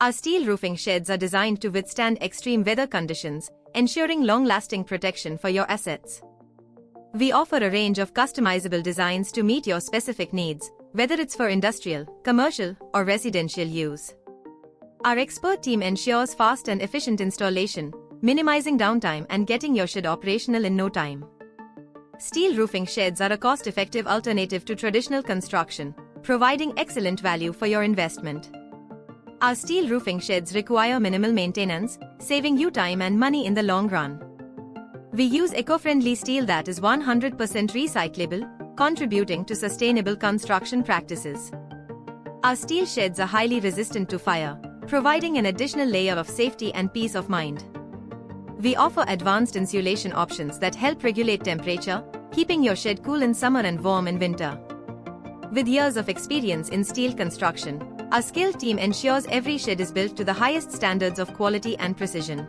Our steel roofing sheds are designed to withstand extreme weather conditions, ensuring long-lasting protection for your assets. We offer a range of customizable designs to meet your specific needs, whether it's for industrial, commercial, or residential use. Our expert team ensures fast and efficient installation, minimizing downtime and getting your shed operational in no time. Steel roofing sheds are a cost-effective alternative to traditional construction, providing excellent value for your investment. Our steel roofing sheds require minimal maintenance, saving you time and money in the long run. We use eco-friendly steel that is 100% recyclable, contributing to sustainable construction practices. Our steel sheds are highly resistant to fire, providing an additional layer of safety and peace of mind. We offer advanced insulation options that help regulate temperature, keeping your shed cool in summer and warm in winter. With years of experience in steel construction, our skilled team ensures every shed is built to the highest standards of quality and precision.